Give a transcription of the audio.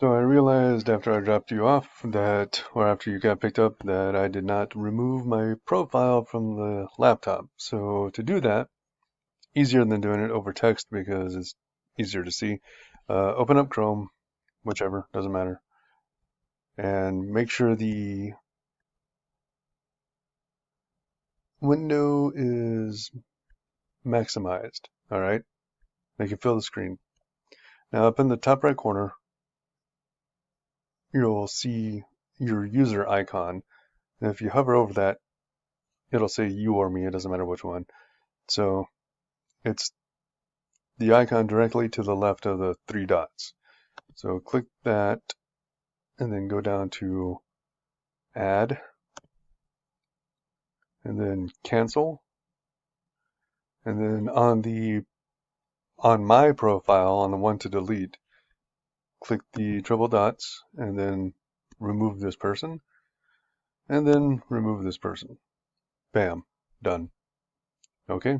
So I realized after I dropped you off that, or after you got picked up, that I did not remove my profile from the laptop. So to do that, easier than doing it over text because it's easier to see, open up Chrome, whichever, doesn't matter, and make sure the window is maximized. All right, make it fill the screen. Now up in the top right corner, you'll see your user icon. And if you hover over that, it'll say you or me, it doesn't matter which one. So it's the icon directly to the left of the three dots. So click that and then go down to add and then cancel. And then on my profile, on the one to delete, click the triple dots and then remove this person and then remove this person. Bam, done. Okay.